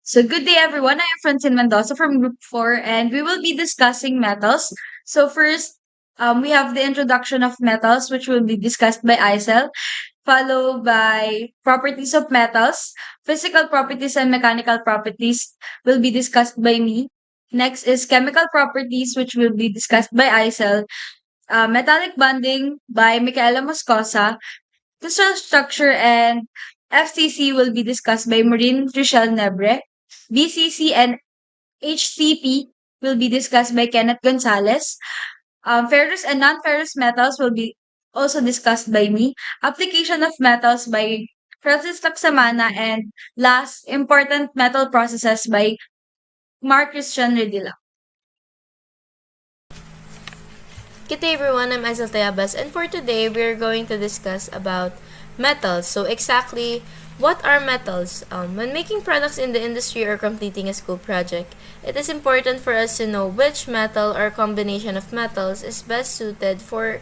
So good day everyone. I am Francine Mendoza from Group 4 and we will be discussing metals. So first, we have the introduction of metals which will be discussed by Isel, followed by properties of metals. Physical properties and mechanical properties will be discussed by me. Next is chemical properties which will be discussed by Isel. Metallic bonding by Michaela Moscosa. Crystal structure and FCC will be discussed by Maureen Rochelle Nebre. BCC and HTP will be discussed by Kenneth Gonzales. Ferrous and non-ferrous metals will be also discussed by me. Application of metals by Francis Laxamana, and last, important metal processes by Mark Christian Redila. Good day everyone, I'm Tayabas, and for today we are going to discuss about metals. So exactly, what are metals? When making products in the industry or completing a school project, it is important for us to know which metal or combination of metals is best suited for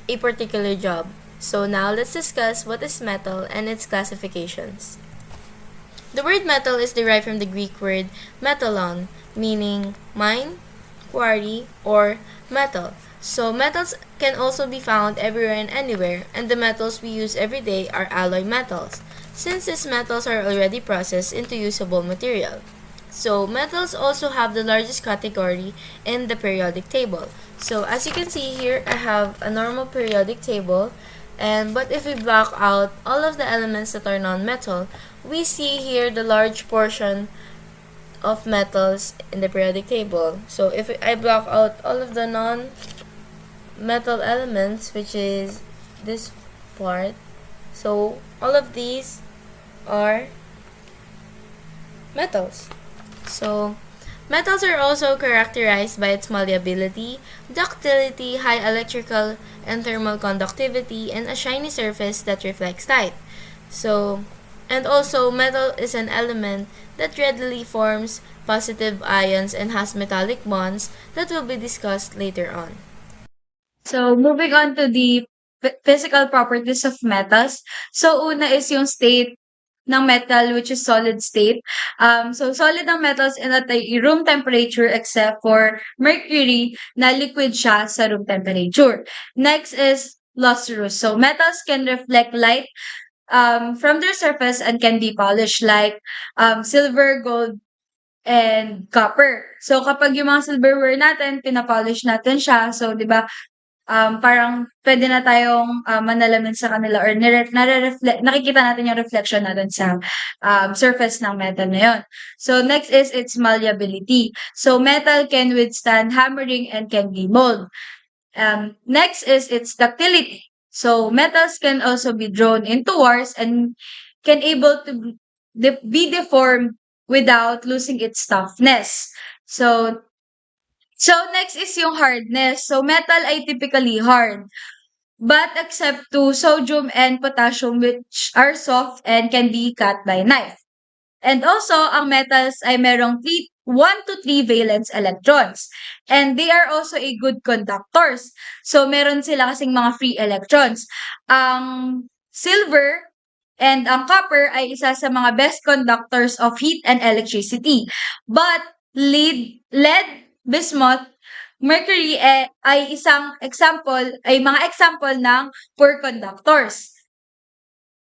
a particular job. So now let's discuss what is metal and its classifications. The word metal is derived from the Greek word metallon, meaning mine, quarry, or metal. So metals can also be found everywhere and anywhere, and the metals we use every day are alloy metals, since these metals are already processed into usable material. So metals also have the largest category in the periodic table. So as you can see here, I have a normal periodic table, but if we block out all of the elements that are non-metal, we see here the large portion of metals in the periodic table. So if I block out all of the non-metal elements, which is this part, so all of these are metals. So metals are also characterized by its malleability, ductility, high electrical and thermal conductivity, and a shiny surface that reflects light. So, and also metal is an element that readily forms positive ions and has metallic bonds that will be discussed later on. So moving on to the physical properties of metals. So una is yung state ng metal, which is solid state. So solid ang metals in at a room temperature except for mercury na liquid siya sa room temperature. Next is lustrous. So metals can reflect light from their surface and can be polished like silver, gold, and copper. So kapag yung mga silverware natin, pinapolish natin siya. So 'di ba, parang pwede na tayong, manalamin sa kanila or nakikita natin yung reflection natin sa, surface ng metal na yun. So, next is its malleability. So, metal can withstand hammering and can be mold. Next is its ductility. So, metals can also be drawn into wires and can able to be deformed without losing its toughness. So next is yung hardness. So metal ay typically hard, but except to sodium and potassium, which are soft and can be cut by knife. And also, ang metals ay merong 1 to 3 valence electrons. And they are also a good conductors. So meron sila kasing mga free electrons. Ang silver and ang copper ay isa sa mga best conductors of heat and electricity. But lead, bismuth, mercury ay mga example ng poor conductors.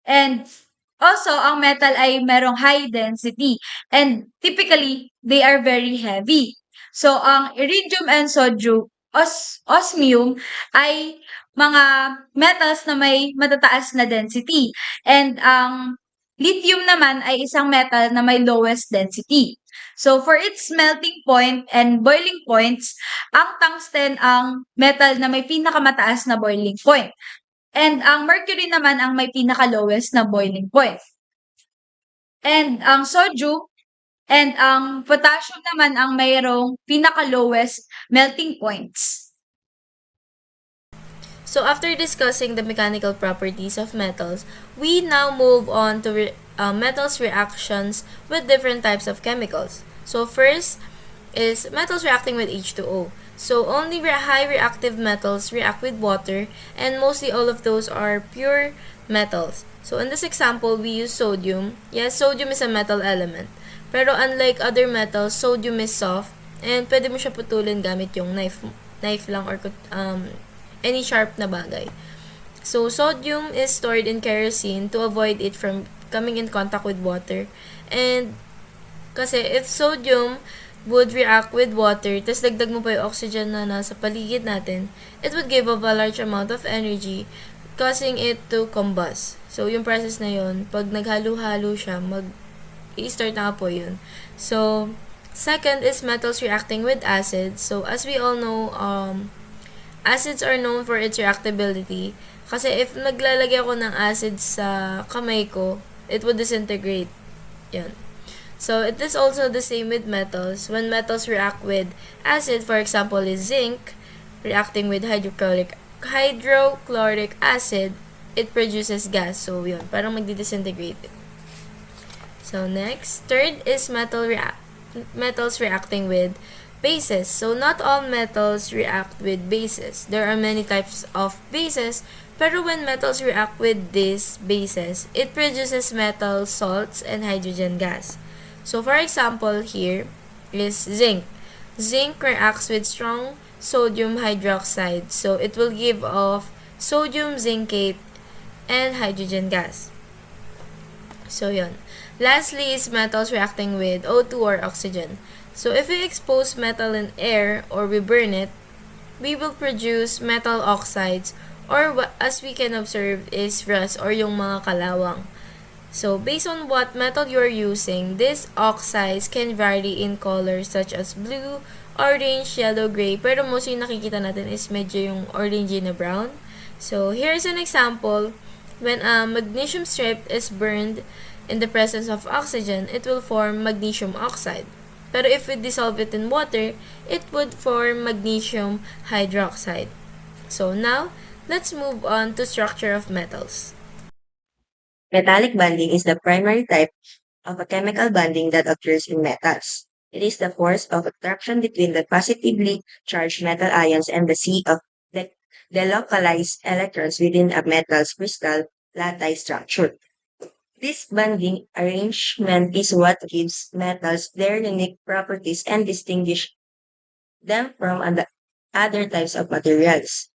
And also, ang metal ay merong high density and typically, they are very heavy. So, ang iridium and osmium ay mga metals na may matataas na density. And ang lithium naman ay isang metal na may lowest density. So, for its melting point and boiling points, ang tungsten ang metal na may pinakamataas na boiling point. And ang mercury naman ang may pinaka-lowest na boiling point. And ang sodium and ang potassium naman ang mayroong pinaka-lowest melting points. So after discussing the mechanical properties of metals, we now move on to metals reactions with different types of chemicals. So first is metals reacting with H2O. So only high reactive metals react with water, and mostly all of those are pure metals. So in this example, we use sodium. Yes, sodium is a metal element. Pero unlike other metals, sodium is soft and pwede mo siya putulin gamit yung knife lang or any sharp na bagay. So, sodium is stored in kerosene to avoid it from coming in contact with water. And kasi if sodium would react with water, tas dagdag mo pa yung oxygen na nasa paligid natin, it would give off a large amount of energy, causing it to combust. So, yung process na yun, pag naghalo-halo siya, i-start na po yun. So, second is metals reacting with acids. So, as we all know, acids are known for its reactability. Kasi if naglalagay ako ng acid sa kamay ko, it would disintegrate. Yan. So, it is also the same with metals. When metals react with acid, for example, is zinc, reacting with hydrochloric acid, it produces gas. So, yun. Parang magdi-disintegrate. So, next. Third is metals reacting with bases. So, not all metals react with bases. There are many types of bases, pero when metals react with these bases, it produces metal salts and hydrogen gas. So, for example, here is zinc. Zinc reacts with strong sodium hydroxide. So, it will give off sodium zincate and hydrogen gas. So, yun. Lastly is metals reacting with O2 or oxygen. So, if we expose metal in air or we burn it, we will produce metal oxides or as we can observe is rust or yung mga kalawang. So, based on what metal you're using, these oxides can vary in colors such as blue, orange, yellow, gray. Pero mostly nakikita natin is medyo yung orangey na brown. So, here's an example. When a magnesium strip is burned in the presence of oxygen, it will form magnesium oxide. Pero if we dissolve it in water, it would form magnesium hydroxide. So, now, let's move on to structure of metals. Metallic bonding is the primary type of a chemical bonding that occurs in metals. It is the force of attraction between the positively charged metal ions and the sea of the localized electrons within a metal's crystal lattice structure. This bonding arrangement is what gives metals their unique properties and distinguish them from other types of materials.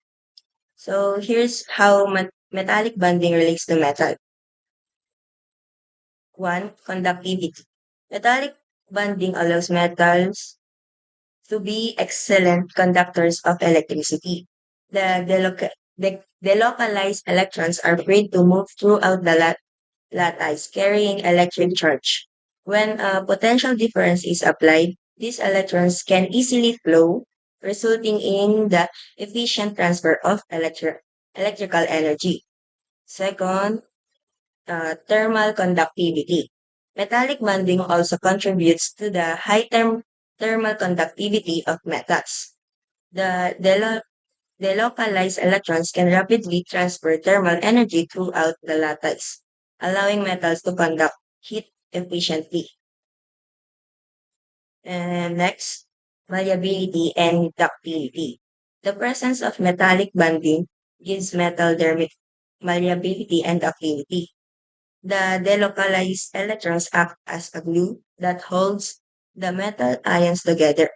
So here's how metallic bonding relates to metal. 1. Conductivity. Metallic bonding allows metals to be excellent conductors of electricity. The delocalized electrons are free to move throughout the lattice, carrying electric charge. When a potential difference is applied, these electrons can easily flow, resulting in the efficient transfer of electrical energy. Second, thermal conductivity. Metallic bonding also contributes to the high thermal conductivity of metals. The delocalized electrons can rapidly transfer thermal energy throughout the lattice, allowing metals to conduct heat efficiently. And next, malleability and ductility. The presence of metallic bonding gives metal their malleability and ductility. The delocalized electrons act as a glue that holds the metal ions together.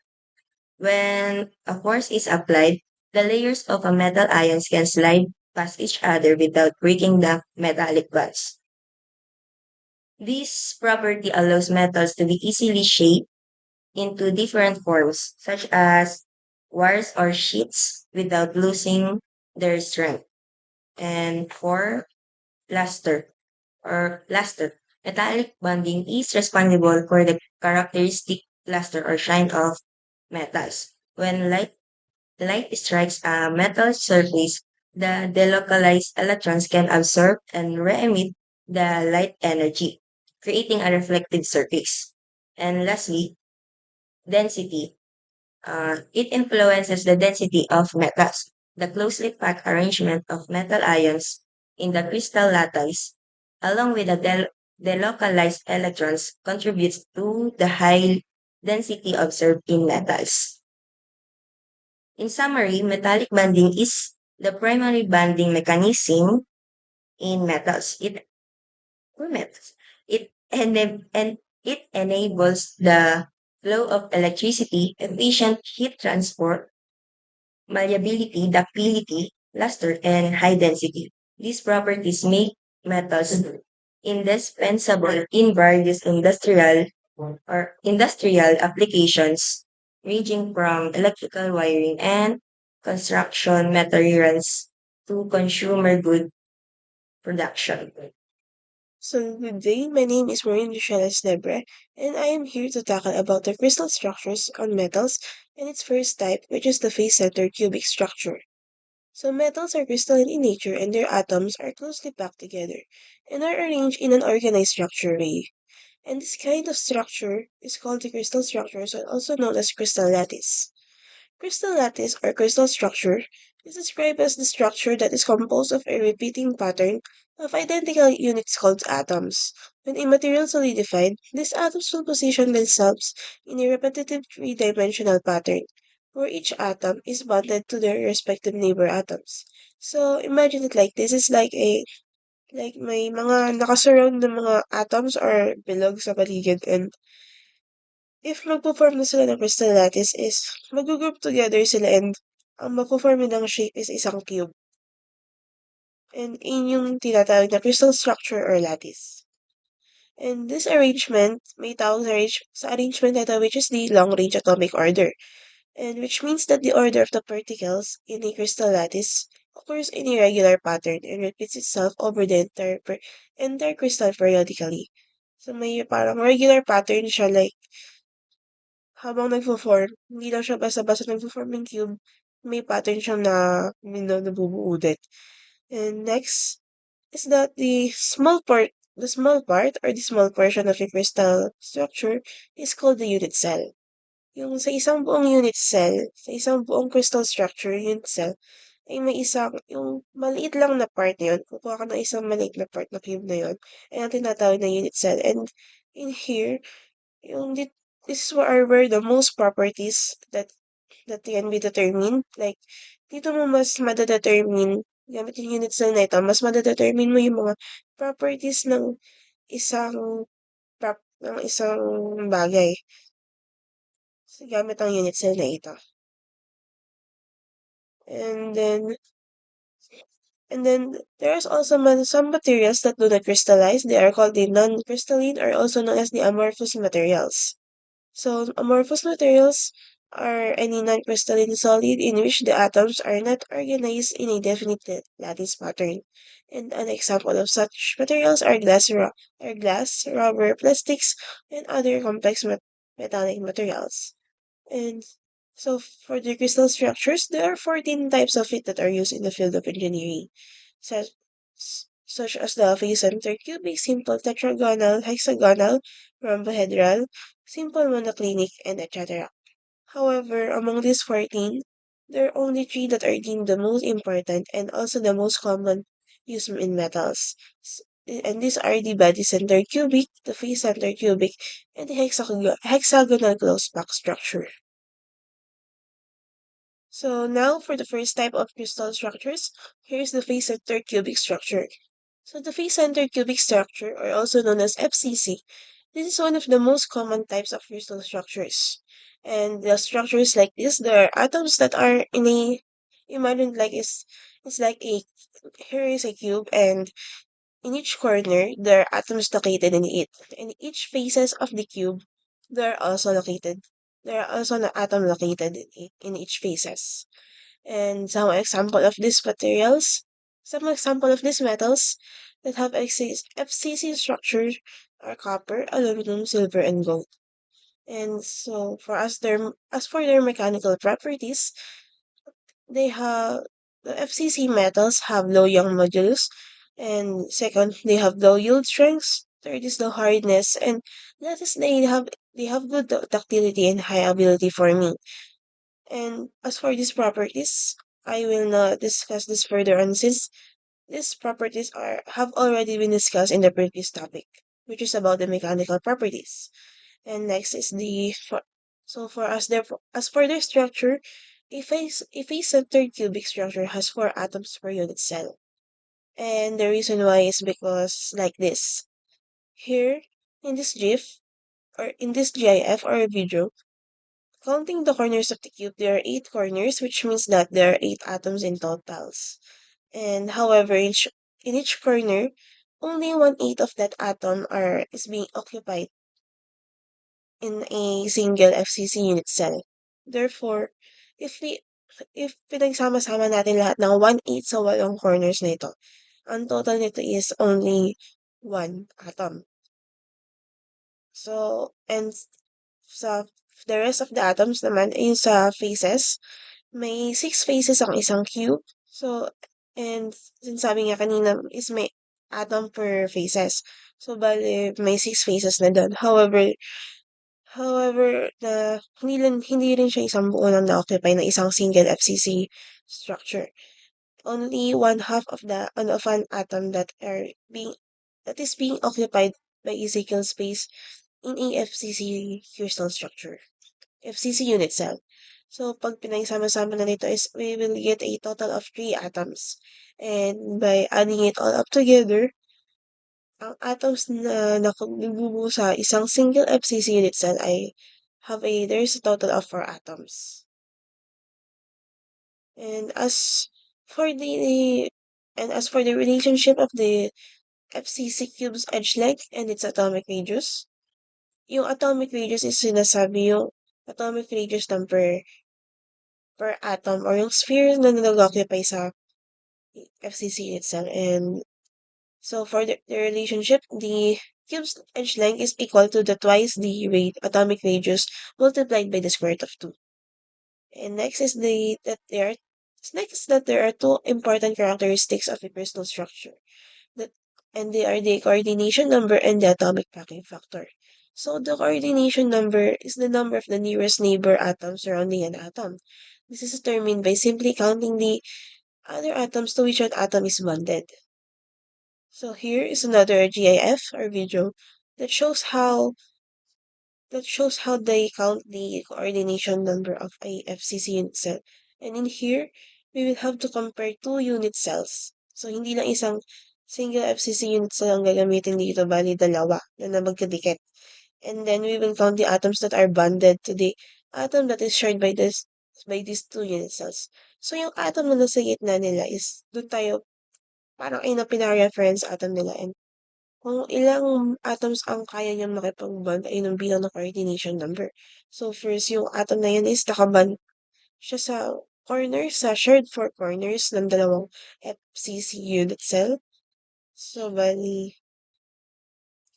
When a force is applied, the layers of a metal ions can slide past each other without breaking the metallic bonds. This property allows metals to be easily shaped into different forms, such as wires or sheets, without losing their strength. And for luster, metallic bonding is responsible for the characteristic luster or shine of metals. When light strikes a metal surface, the delocalized electrons can absorb and re-emit the light energy, creating a reflective surface. And lastly, density. It influences the density of metals. The closely packed arrangement of metal ions in the crystal lattice, along with the delocalized electrons, contributes to the high density observed in metals. In summary, metallic bonding is the primary bonding mechanism in metals. For metals. It It enables the flow of electricity, efficient heat transport, malleability, ductility, luster, and high density. These properties make metals indispensable in various industrial applications, ranging from electrical wiring and construction materials to consumer good production. So good day, my name is Nebre, and I am here to tackle about the crystal structures on metals and its first type, which is the face-centered cubic structure. So metals are crystalline in nature and their atoms are closely packed together and are arranged in an organized structure way. And this kind of structure is called the crystal structures, also known as crystal lattice. Crystal lattice or crystal structure is described as the structure that is composed of a repeating pattern of identical units called atoms. When a material is solidified, these atoms will position themselves in a repetitive three-dimensional pattern, where each atom is bonded to their respective neighbor atoms. So imagine it like this is like may mga nakasurround ng mga atoms or bilog sa paligid, and if magpo-form na sila ng crystal lattice is mag-group together sila, and ang mapo-form nilang shape is isang cube. And yun yung tinatawag na crystal structure or lattice. And this arrangement, may tawag sa arrangement na ito, which is the long-range atomic order, and which means that the order of the particles in a crystal lattice occurs in a regular pattern and repeats itself over the entire crystal periodically. So may parang regular pattern siya, like habang nagfo-form, hindi lang siya basta-basta nagfo-form ng cube, may pattern siyang nabubuo din. And next is that the small part or the small portion of a crystal structure is called the unit cell. Yung sa isang buong unit cell, sa isang buong crystal structure, unit cell, ay may isang, yung maliit lang na part na yun, kukuha ka ng isang maliit na part na cube na yun, ay ang tinatawag na unit cell. And in here, yung this is where the most properties that can be determined. Like, dito mo mas madadetermine, gamit yung unit cell na ito, mas madadetermine mo yung mga properties ng isang ng isang bagay gamit ang unit cell na ito. And then, there's also some materials that do not crystallize. They are called the non-crystalline or also known as the amorphous materials. So, amorphous materials are any non-crystalline solid in which the atoms are not organized in a definite lattice pattern. And an example of such materials are glass, rubber, plastics, and other complex metallic materials. And so, for the crystal structures, there are 14 types of it that are used in the field of engineering, such, such as the face-centered cubic, simple tetragonal, hexagonal, rhombohedral, simple monoclinic, and etc. However, among these 14, there are only 3 that are deemed the most important and also the most common used in metals. And these are the body-centered cubic, the face-centered cubic, and the hexagonal closed-pack structure. So now for the first type of crystal structures, here's the face-centered cubic structure. So the face-centered cubic structure, or also known as FCC, this is one of the most common types of crystal structures. And the structures like this, there are atoms that are in a, imagine like it's like here is a cube, and in each corner, there are atoms located in it. In each faces of the cube, there are also an atom located in each faces. And some example of these metals that have FCC structure are copper, aluminum, silver, and gold. And so as for their mechanical properties, they have the FCC metals have low Young modulus, and second, they have low yield strengths. Third is the hardness, and that is they have good ductility and high ability forming. And as for these properties, I will not discuss this further on since these properties have already been discussed in the previous topic, which is about the mechanical properties. And next is as for their structure, a face-centered cubic structure has 4 atoms per unit cell. And the reason why is because like this. Here in this GIF, or in this GIF or video, counting the corners of the cube, there are 8 corners, which means that there are 8 atoms in totals. And however, in each corner, only 1/8 of that atom is being occupied in a single FCC unit cell. Therefore, if we if pinagsama-sama natin lahat ng 1/8 sa 8 corners na ito, ang total nito is only 1 atom. So, and sa the rest of the atoms naman ay sa faces, may 6 faces ang isang cube. So, and sinasabi nga kanina is may atom per faces. So, bale, may 6 faces na doon. However, hindi rin siya isang buo na na-occupy ng isang single FCC structure. Only one half of an atom that is being occupied by a single space in a FCC crystal structure. FCC unit cell. So, pag pinagsama-sama na nito is we will get a total of 3 atoms. And by adding it all up together, ang atoms na nagbubuo sa isang single FCC unit cell ay there's a total of 4 atoms. And for the as for the relationship of the FCC cube's edge length and its atomic radius, yung atomic radius is sinasabi yung atomic radius ng per atom or yung sphere na nag-occupy sa FCC itself. And so for the relationship, the cube's edge length is equal to the twice the atomic radius multiplied by the square root of 2. And next is that there are 2 important characteristics of a crystal structure. And they are the coordination number and the atomic packing factor. So the coordination number is the number of the nearest neighbor atoms surrounding an atom. This is determined by simply counting the other atoms to which an atom is bonded. So here is another GIF or video that shows how they count the coordination number of a FCC unit cell. And in here, we will have to compare 2 unit cells. So hindi lang isang single FCC unit cell ang gagamitin dito, bali dalawa na magkadikit. And then we will count the atoms that are bonded to the atom that is shared by these 2 unit cells. So yung atom na nasa gitna nila is doon tayo parang ay na pina-reference atom nila, and kung ilang atoms ang kaya niyang makipag-bond ay yung bilang ng coordination number. So first, yung atom na yun is nakaband siya sa shared 4 corners ng dalawang FCC unit cell. So, bali,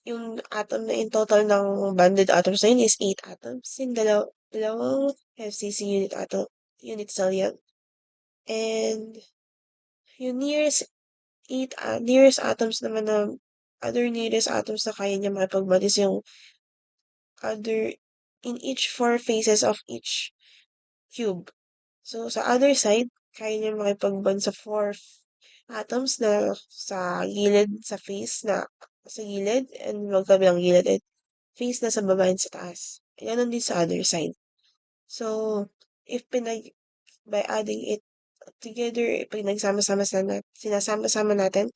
yung atom na in total ng bonded atoms na yun is 8 atoms. Yung dalawang FCC unit cell yan. And yung nearest atoms naman na other nearest atoms na kaya niya makipag-bond is yung other in each 4 faces of each cube. So, sa other side, kaya niya makipag-bond sa 4 atoms na sa gilid, sa gilid, and magkabilang gilid, at face na sa baba and sa taas. Ganon din sa other side. So, by adding it together, pag sinasama-sama natin,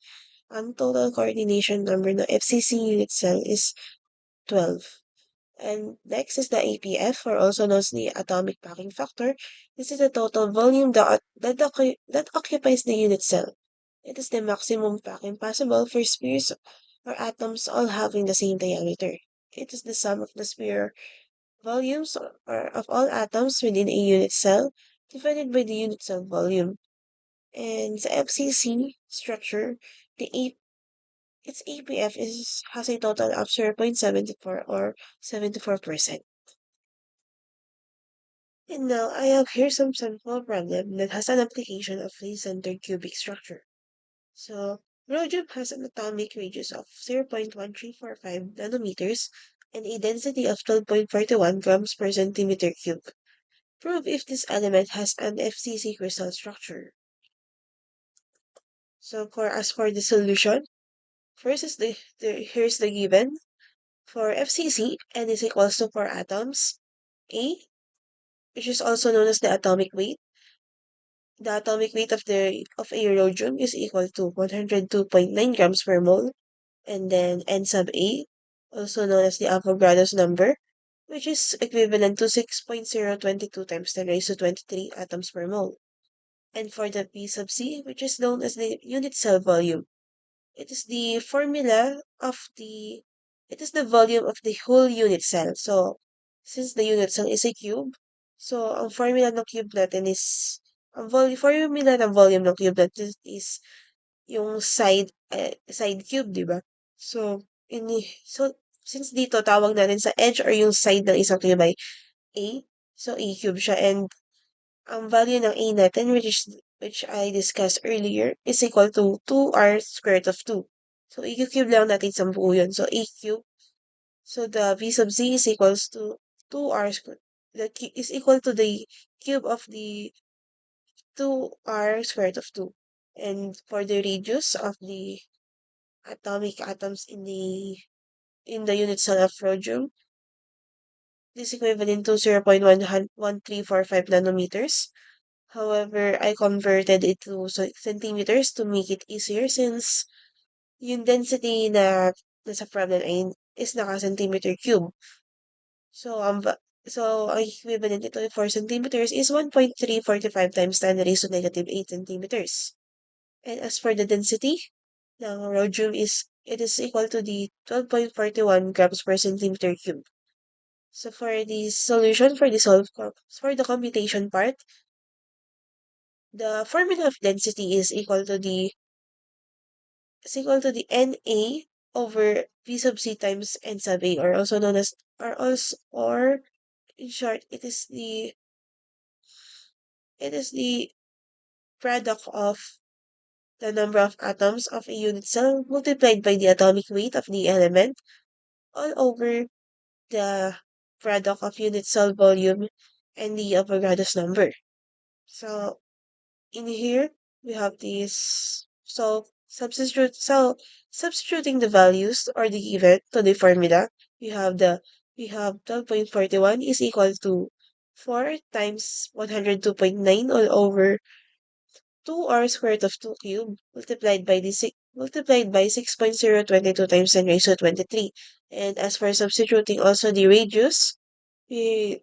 ang total coordination number ng FCC unit cell is 12. And next is the APF, or also known as the atomic packing factor. This is the total volume that occupies the unit cell. It is the maximum packing possible for spheres or atoms all having the same diameter. It is the sum of the sphere volumes of all atoms within a unit cell divided by the unit cell volume. And the FCC structure, its APF has a total of 0.74 or 74%. And now I have here some sample problem that has an application of a centered cubic structure. So, rhodium has an atomic radius of 0.1345 nanometers and a density of 12.41 grams per centimeter cube. Prove if this element has an FCC crystal structure. So, as for the solution, first is here's the given. For FCC, N is equals to 4 atoms. A, which is also known as the atomic weight. The atomic weight of a rhodium is equal to 102.9 grams per mole. And then N sub A, also known as the Avogadro's number, which is equivalent to 6.022 times 10 raised to 23 atoms per mole. And for the P sub C, which is known as the unit cell volume, it is the formula of it is the volume of the whole unit cell. So, since the unit cell is a cube, so ang formula ng cube natin is, formula ng volume ng cube natin is yung side cube, di ba? So, so, since dito tawag natin sa edge or yung side ng isang cube ay A, so A cube siya, and ang value ng A natin, which I discussed earlier, is equal to 2r squared of 2. So, i-cube lang natin sa buo yun. So, A cube. So, the V sub Z is equals to 2r squared. Is equal to the cube of the 2r squared of 2. And for the radius of the atomic atoms in the unit cell of rhodium, this is equivalent to 0.1345 nanometers. However, I converted it to centimeters to make it easier since yung density na nasa problem ay is naka-centimeter cube. So, ang equivalent nito for centimeters is 1.345 times 10 raised to negative 8 centimeters. And as for the density ng rhodium it is equal to the 12.41 grams per centimeter cube. So, for the solution for the computation part, the formula of density is equal to the Na over V sub C times N sub A, or also known as, or in short, it is the product of the number of atoms of a unit cell multiplied by the atomic weight of the element all over the product of unit cell volume and the Avogadro's number. So, in here, we have this. So, substituting the values or the given to the formula, we have 12.41 is equal to 4 times 102.9 all over 2r squared of 2 cube multiplied by 6.022 times 10 raised to 23. And as for substituting also the radius, we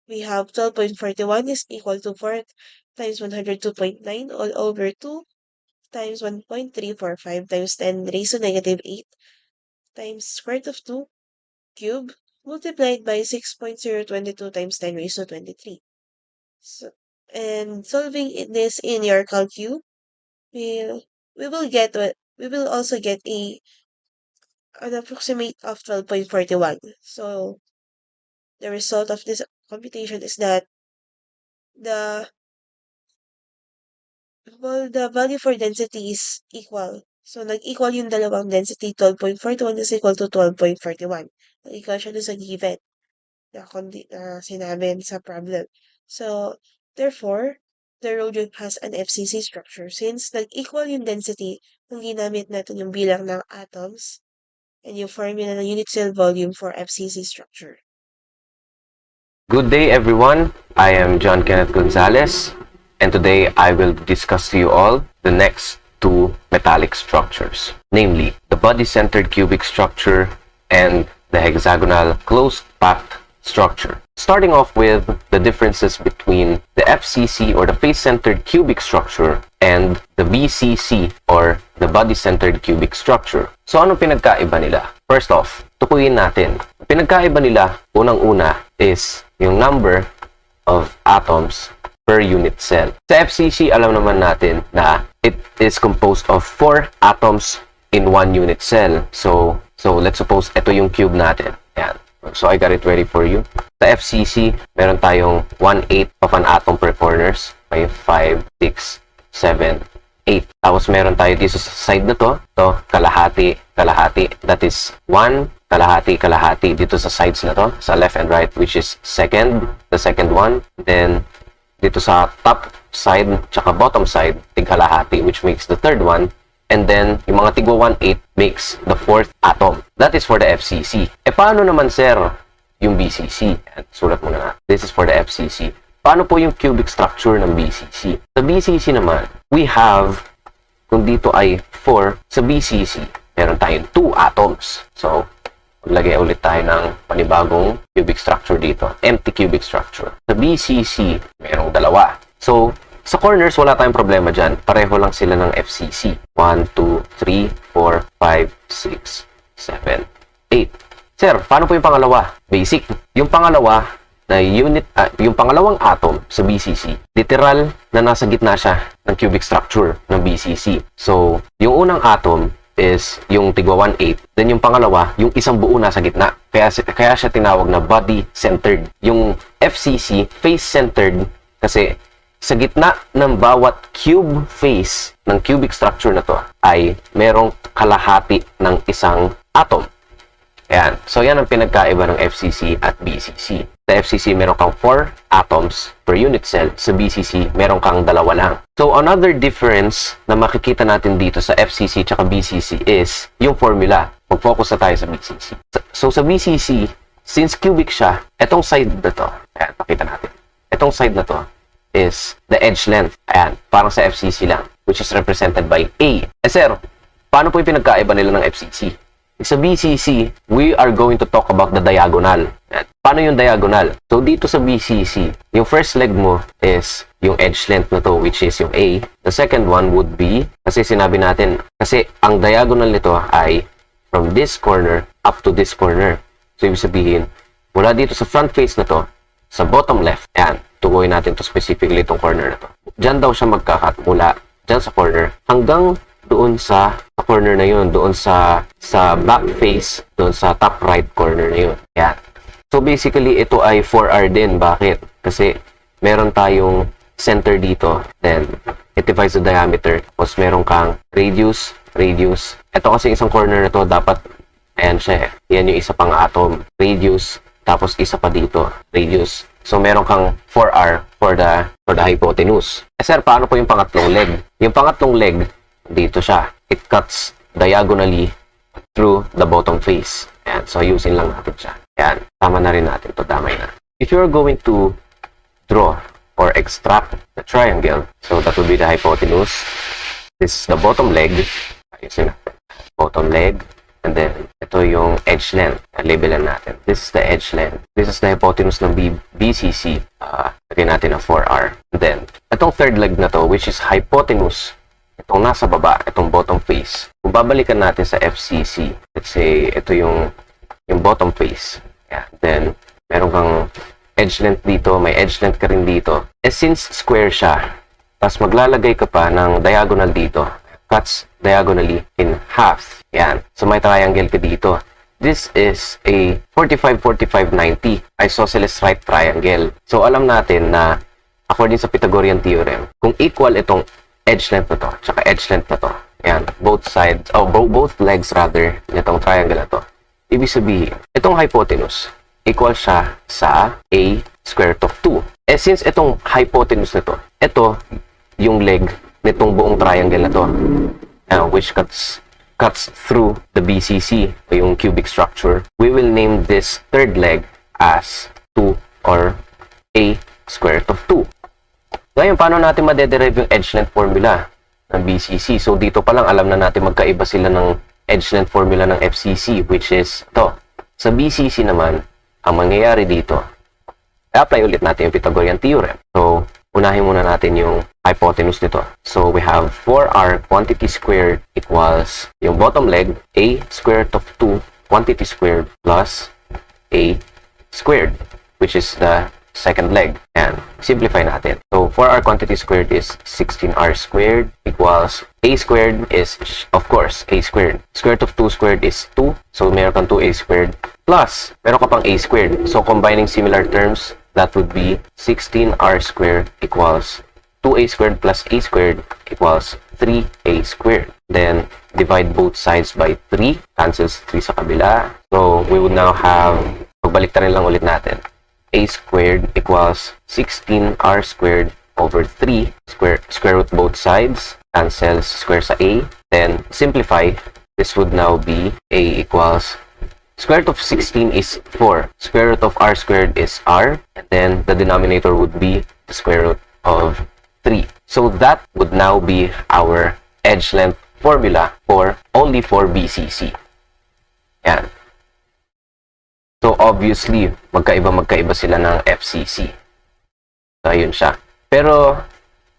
have 12.41 is equal to 4 times 102.9 all over 2 times 1.345 times 10 raised to negative 8 times square root of 2 cube multiplied by 6.022 times 10 raised to 23. So, and solving this in your calcu, we will also get an approximate of 12.41. So the result of this computation is that the value for density is equal. So, nag-equal yung dalawang density, 12.41 is equal to 12.41. Nag-equal siya dun sa given na sinabi sa problem. So, therefore, the rhodium has an FCC structure. Since nag-equal yung density, nung ginamit natin yung bilang ng atoms and yung formula ng unit cell volume for FCC structure. Good day, everyone. I am John Kenneth Gonzales, and today I will discuss to you all the next two metallic structures, namely the body-centered cubic structure and the hexagonal closed-packed structure. Starting off with the differences between the FCC or the face-centered cubic structure and the BCC or the body-centered cubic structure. So ano pinagkaiba nila? First off, tukuyin natin. Pinagkaiba nila, unang-una, is yung number of atoms per unit cell. Sa FCC, alam naman natin na it is composed of 4 atoms in 1 unit cell. So let's suppose ito yung cube natin. Yan. So I got it ready for you. Sa FCC, meron tayong 1/8 of an atom per corners. May 5, 6, 7, 8. Tapos meron tayo dito sa side na to. So, kalahati. That is 1, kalahati dito sa sides na to. Sa left and right, which is the second one. Then, dito sa top side, tsaka bottom side, tig-kalahati, which makes the third one. And then, yung mga tigwa 1/8 makes the fourth atom. That is for the FCC. Paano naman, sir, yung BCC? Sulat muna na. This is for the FCC. Paano po yung cubic structure ng BCC? Sa BCC naman, we have, kung dito ay 4, sa BCC, meron tayong 2 atoms. So, maglagay ulit tayo ng panibagong cubic structure dito. Empty cubic structure. Sa BCC, merong dalawa. So, sa corners, wala tayong problema dyan. Pareho lang sila ng FCC. 1, 2, 3, 4, 5, 6, 7, 8. Sir, paano po yung pangalawa? Basic. Yung pangalawa na unit, yung pangalawang atom sa BCC, literal na nasa gitna siya ng cubic structure ng BCC. So, yung unang atom is yung tigwa 1/8. Then yung pangalawa, yung isang buo nasa gitna. Kaya siya tinawag na body-centered. Yung FCC, face-centered, kasi sa gitna ng bawat cube face ng cubic structure na to ay merong kalahati ng isang atom. Ayan. So, yan ang pinagkaiba ng FCC at BCC. Sa FCC, meron kang 4 atoms per unit cell. Sa BCC, meron kang 2 lang. So, another difference na makikita natin dito sa FCC at BCC is yung formula. Mag-focus na tayo sa BCC. So, sa BCC, since cubic siya, etong side na to, ayan, pakita natin. Etong side na to is the edge length. Ayan, parang sa FCC lang, which is represented by A. Sir, paano po yung pinagkaiba nila ng FCC? Sa BCC, we are going to talk about the diagonal. Paano yung diagonal? So, dito sa BCC, yung first leg mo is yung edge length na to, which is yung A. The second one would be, kasi sinabi natin, kasi ang diagonal nito ay from this corner up to this corner. So, ibig sabihin, mula dito sa front face na to, sa bottom left, yan, tukuyin natin to specifically itong corner na to. Diyan daw siya magkakat mula dyan sa corner hanggang doon sa corner na yun, doon sa back face, doon sa top right corner na yun. Yan. So basically, ito ay 4R din. Bakit? Kasi meron tayong center dito, then it divides the diameter. Tapos meron kang radius, radius. Ito kasi isang corner na to, dapat, ayan siya eh. Yan yung isa pang atom. Radius, tapos isa pa dito, radius. So meron kang 4R for the hypotenuse. Sir, paano po yung pangatlong leg? Yung pangatlong leg, dito siya. It cuts diagonally through the bottom face. Ayan. So, ayusin lang natin siya. Ayan. Tama na rin natin to. Damay na. If you're going to draw or extract the triangle, so that would be the hypotenuse. This is the bottom leg. Ayusin natin. Bottom leg. And then, ito yung edge length. Labelan natin. This is the edge length. This is the hypotenuse ng BCC. Lagyan natin ang 4R. And then, itong third leg na to, which is hypotenuse, itong nasa baba, itong bottom face. Kung babalikan natin sa FCC, let's say, ito yung bottom face. Yeah. Then, meron kang edge length dito, may edge length ka rin dito. Since square siya, tapos maglalagay ka pa ng diagonal dito, cuts diagonally in half. Yan. So, may triangle ka dito. This is a 45-45-90 isosceles right triangle. So, alam natin na according sa Pythagorean theorem, kung equal itong edge length na to, tsaka edge length na to. Ayan, both sides, both legs rather, nitong triangle na to. Ibig sabihin, itong hypotenuse, equal siya sa A square root of 2. Since itong hypotenuse na to, ito yung leg nitong buong triangle na to, which cuts through the BCC, yung cubic structure. We will name this third leg as 2 or A square root of 2. Ngayon, paano natin madederive yung edge length formula ng BCC? So, dito pa lang alam na natin magkaiba sila ng edge length formula ng FCC, which is ito. Sa BCC naman, ang mangyayari dito, i-apply ulit natin yung Pythagorean theorem. So, unahin muna natin yung hypotenuse nito. So, we have 4R quantity squared equals yung bottom leg, A square root of 2 quantity squared plus A squared, which is the second leg. And simplify natin. So, 4R quantity squared is 16R squared equals A squared is, of course, A squared. Square root of 2 squared is 2. So, meron kang 2A squared plus, meron ka pang A squared. So, combining similar terms, that would be 16R squared equals 2A squared plus A squared equals 3A squared. Then, divide both sides by 3. Cancels 3 sa kabila. So, we would now have, pagbalik na rin lang ulit natin. A squared equals 16R squared over 3. Square root both sides. Cancels square sa A. Then, simplify. This would now be A equals square root of 16 is 4. Square root of R squared is R. And then, the denominator would be the square root of 3. So, that would now be our edge length formula only for BCC. Yan. So, obviously, magkaiba sila ng FCC. So, ayun siya. Pero,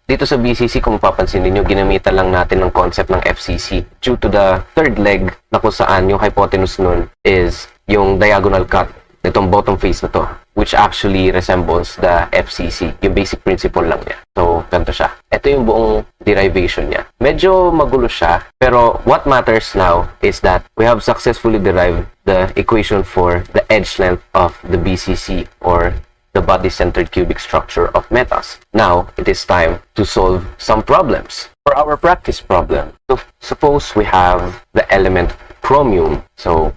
dito sa BCC, kung mapapansin ninyo, ginamitan lang natin ng concept ng FCC due to the third leg na kung saan yung hypotenuse nun is yung diagonal cut nitong bottom face na to, which actually resembles the FCC. Yung basic principle lang niya. So, ganito siya. Ito yung buong derivation niya. Medyo magulo siya, pero what matters now is that we have successfully derived the equation for the edge length of the BCC, or the body-centered cubic structure of metals. Now, it is time to solve some problems. For our practice problem, so suppose we have the element chromium. So,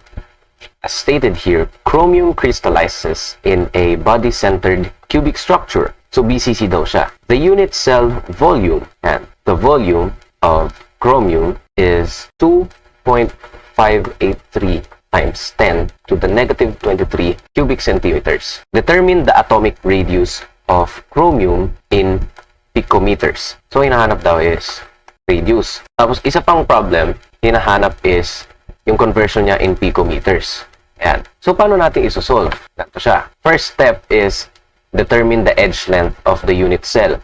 as stated here, chromium crystallizes in a body-centered cubic structure. So, BCC daw siya. The unit cell volume, and the volume of chromium is 2.583 times 10 to the negative 23 cubic centimeters. Determine the atomic radius of chromium in picometers. So, hinahanap daw is radius. Tapos, isa pang problem, hinahanap is yung conversion niya in picometers. Ayan. So, paano natin isosolve? Ganito siya. First step is determine the edge length of the unit cell.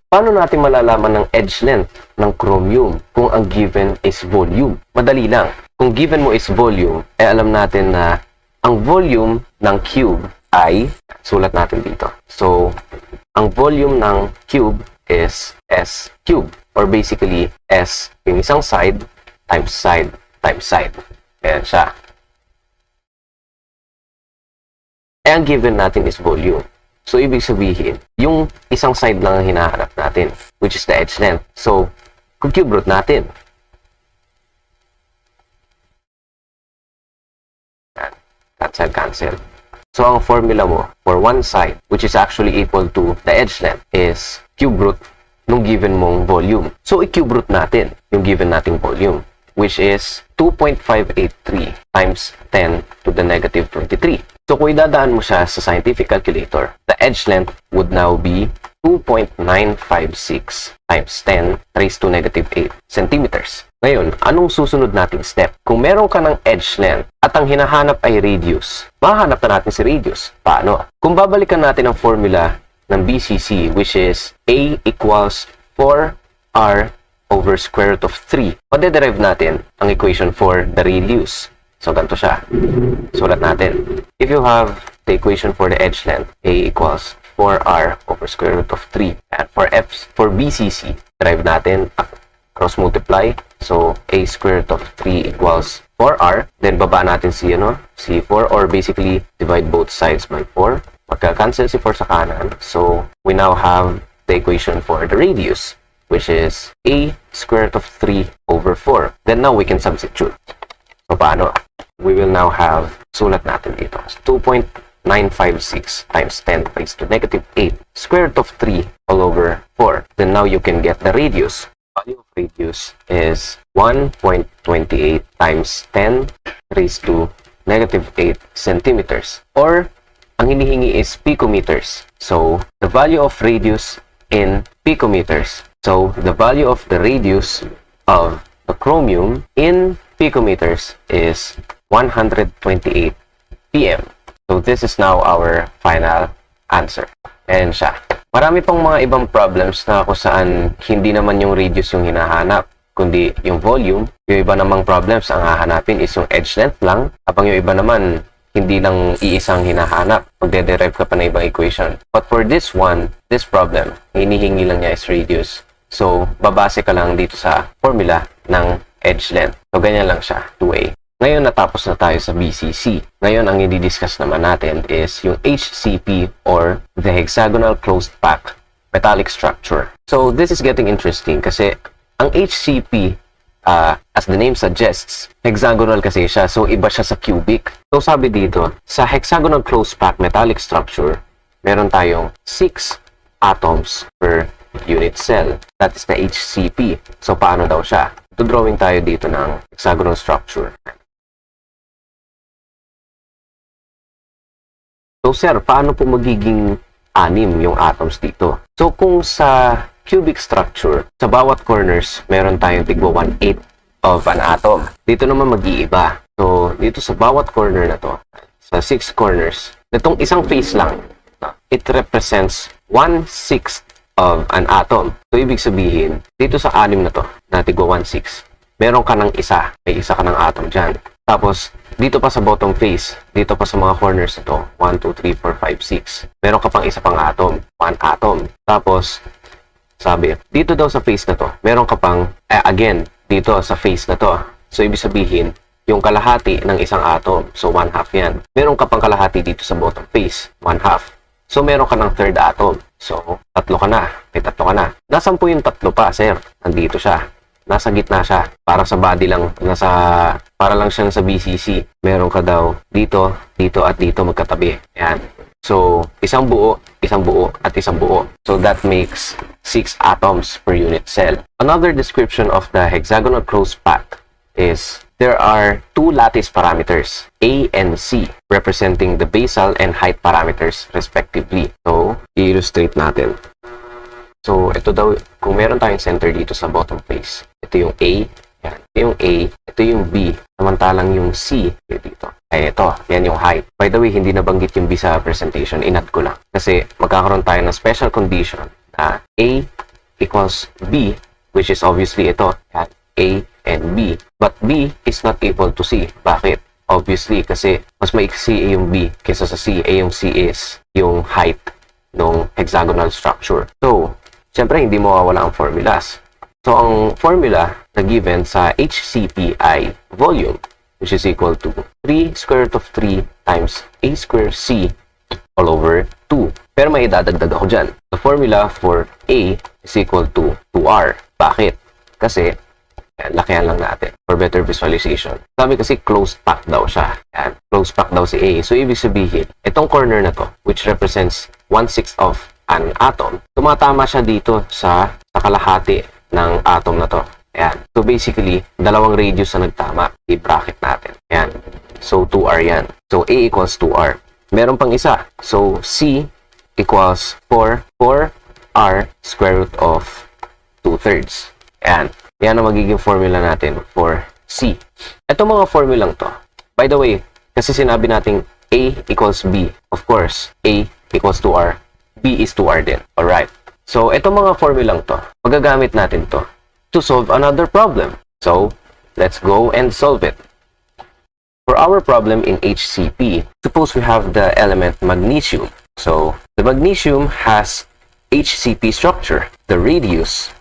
Paano natin malalaman ng edge length ng chromium kung ang given is volume? Madali lang. Kung given mo is volume, alam natin na ang volume ng cube ay, sulat natin dito. So, ang volume ng cube is S cube, or basically S yung isang side times side times side. Ayan siya. Ang given natin is volume. So, ibig sabihin, yung isang side lang ang hinahanap natin, which is the edge length. So, kung cube root natin, cancel. So, ang formula mo for one side, which is actually equal to the edge length, is cube root nung given mong volume. So, i-cube root natin yung given nating volume, which is 2.583 times 10 to the negative 23. So, kung idadaan mo siya sa scientific calculator, the edge length would now be 2.956 times 10 raised to negative 8 centimeters. Ngayon, anong susunod nating step? Kung meron ka ng edge length at ang hinahanap ay radius, mahanap na natin si radius. Paano? Kung babalikan natin ang formula ng BCC, which is A equals 4R over square root of 3, madederive natin ang equation for the radius. So, ganito siya. Sulat natin. If you have the equation for the edge length, A equals 4R over square root of 3. And for BCC, derive natin, cross multiply. So, A square root of 3 equals 4R. Then, baba natin si 4, or basically, divide both sides by 4. Magka-cancel si 4 sa kanan. So, we now have the equation for the radius, which is A square root of 3 over 4. Then, now we can substitute. So, paano? We will now have, sulat natin dito, 2.956 times 10 raised to negative 8 square root of 3 all over 4. Then now you can get the radius. Value of radius is 1.28 times 10 raised to negative 8 centimeters. Or, ang hinihingi is picometers. So, the value of radius in picometers. So, the value of the radius of the chromium in picometers is 128 pm. So, this is now our final answer. Ayan siya. Marami pang mga ibang problems na kung saan hindi naman yung radius yung hinahanap, kundi yung volume. Yung iba namang problems ang hahanapin is yung edge length lang, habang yung iba naman hindi lang iisang hinahanap. Magde-derive ka pa na ibang equation. But for this one, this problem, hinihingi lang niya is radius. So, babase ka lang dito sa formula ng edge length. So, ganyan lang siya, 2A. Ngayon, natapos na tayo sa BCC. Ngayon, ang i-discuss naman natin is yung HCP, or the hexagonal closed pack metallic structure. So, this is getting interesting kasi ang HCP, as the name suggests, hexagonal kasi siya. So, iba siya sa cubic. So, sabi dito, sa hexagonal closed pack metallic structure, meron tayong 6 atoms per unit cell. That is the HCP. So, paano daw siya? Drawing tayo dito ng hexagonal structure. So, sir, paano po magiging 6 yung atoms dito? So, kung sa cubic structure, sa bawat corners, meron tayong tigwa 1/8 of an atom. Dito naman mag-iiba. So, dito sa bawat corner na to, sa 6 corners, itong isang face lang, it represents 1/6 of an atom. So, ibig sabihin, dito sa 6 na to, na tigwa 1/6, meron ka ng isa. May isa ka ng atom dyan. Tapos, dito pa sa bottom face, dito pa sa mga corners na to, 1, 2, 3, 4, 5, 6, meron ka pang isa pang atom, 1 atom. Tapos, sabi, dito daw sa face na to, meron ka pang, again, dito sa face na to. So, ibig sabihin, yung kalahati ng isang atom. So, 1/2 yan. Meron ka pang kalahati dito sa bottom face, 1/2. So, meron ka ng third atom. So, 3 ka na. May 3 ka na. Nasaan po yung 3 pa, sir? Nandito siya. Nasa gitna siya. Para sa body lang. Para lang siya sa BCC. Meron ka daw dito, dito, at dito magkatabi. Yan. So, isang buo, at isang buo. So, that makes 6 atoms per unit cell. Another description of the hexagonal closed path is there are 2 lattice parameters, A and C, representing the basal and height parameters respectively. So, i-illustrate natin. So, ito daw, kung meron tayong center dito sa bottom face, ito yung A, yan. Ito yung A, ito yung B, samantalang yung C, dito. Ay, ito, yan yung height. By the way, hindi nabanggit yung B sa presentation, inad ko lang. Kasi magkakaroon tayo ng special condition na A equals B, which is obviously ito, yan, A and B. But B is not equal to C. Bakit? Obviously, kasi mas maiksi A yung B kaysa sa C. A yung C is yung height ng hexagonal structure. So, syempre, hindi mawawala ang formulas. So, ang formula na given sa HCPI volume, which is equal to 3 square root of 3 times A square C all over 2. Pero may idadagdag ako dyan. The formula for A is equal to 2R. Bakit? Kasi, lakihan lang natin for better visualization. Sabi kasi closed pack daw siya. Yan. Closed pack daw si A. So, ibig sabihin, itong corner na to, which represents 1/6 of an atom, tumatama siya dito sa kalahati ng atom na to. Yan. So, basically, dalawang radius na nagtama. I-bracket natin. Yan. So, 2R yan. So, A equals 2R. Meron pang isa. So, C equals 4R square root of 2/3. Yan. Yan ang magiging formula natin for C. Itong mga formulang to, by the way, kasi sinabi natin A equals B. Of course, A equals 2R. B is 2R din. Alright. So, itong mga formulang to, magagamit natin to solve another problem. So, let's go and solve it. For our problem in HCP, suppose we have the element magnesium. So, the magnesium has HCP structure. The radius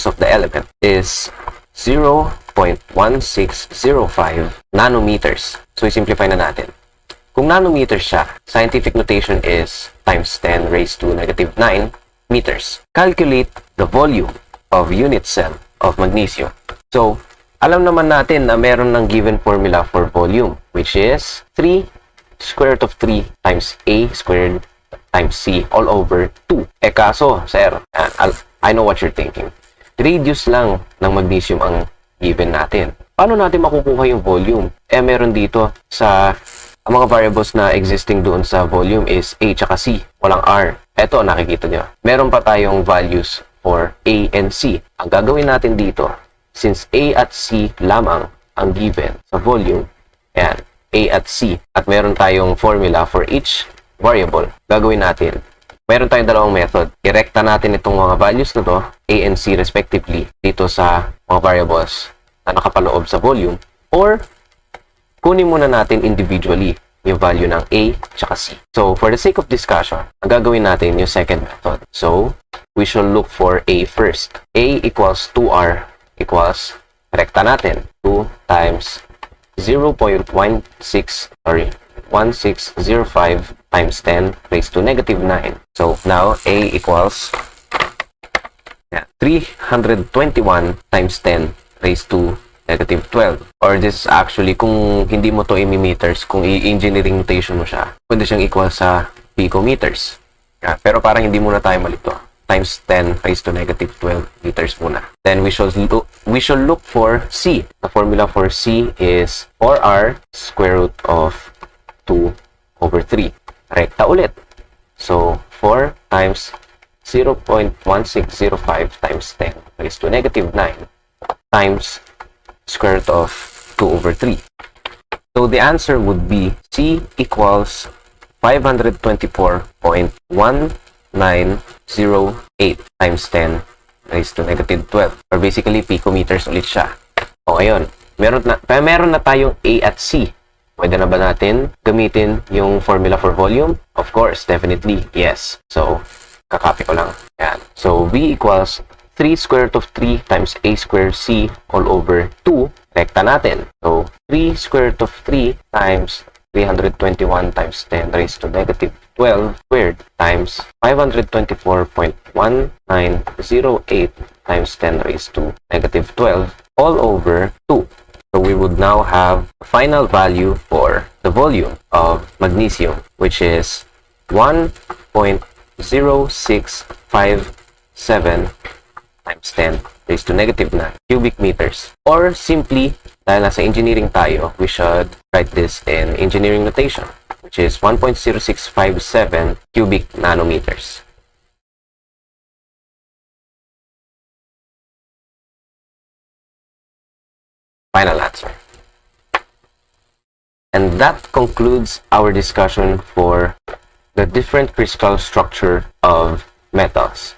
of the element is 0.1605 nanometers. So, i-simplify na natin. Kung nanometers siya, scientific notation is times 10 raised to negative 9 meters. Calculate the volume of unit cell of magnesium. So, alam naman natin na meron ng given formula for volume, which is 3 square root of 3 times A squared times C all over 2. Kaso, sir, I know what you're thinking. Radius lang ng magnesium ang given natin. Paano natin makukuha yung volume? Meron dito sa mga variables na existing doon sa volume is A tsaka C. Walang R. Eto, nakikita nyo. Meron pa tayong values for A and C. Ang gagawin natin dito, since A at C lamang ang given sa volume, ayan, A at C. At meron tayong formula for each variable. Gagawin natin, meron tayong dalawang method. Irekta natin itong mga values na to, A and C respectively, dito sa mga variables na nakapaloob sa volume. Or, kunin muna natin individually yung value ng A tsaka C. So, for the sake of discussion, ang gagawin natin yung second method. So, we shall look for A first. A equals 2R equals, rekta natin, 2 times 0.1605 times 10 raised to negative 9. So, now, A equals 321 times 10 raised to negative 12. Or this is actually, kung hindi mo to i-meters, kung i-engineering notation mo siya, pwede siyang equal sa picometers. Pero parang hindi muna tayo malito. Times 10 raised to negative 12 meters muna. Then we shall look for C. The formula for C is 4R square root of 2 over 3. Rekta ulit. So, 4 times 0.1605 times 10 raised to negative 9 times square root of 2 over 3. So the answer would be C equals 524.1908 times 10 raised to negative 12. Or basically, picometers ulit siya. O ngayon, meron na tayong A at C. Pwede na ba natin gamitin yung formula for volume? Of course, definitely, yes. So, kakopy ko lang. Yan. So, V equals 3 square root of 3 times A square C all over 2. Rekta natin. So, 3 square root of 3 times 321 times 10 raised to negative 12 squared times 524.1908 times 10 raised to negative 12 all over 2. So we would now have a final value for the volume of magnesium, which is 1.0657 times 10 raised to negative 9 cubic meters. Or simply, dahil nasa engineering tayo, we should write this in engineering notation, which is 1.0657 cubic nanometers. Final answer. And that concludes our discussion for the different crystal structure of metals.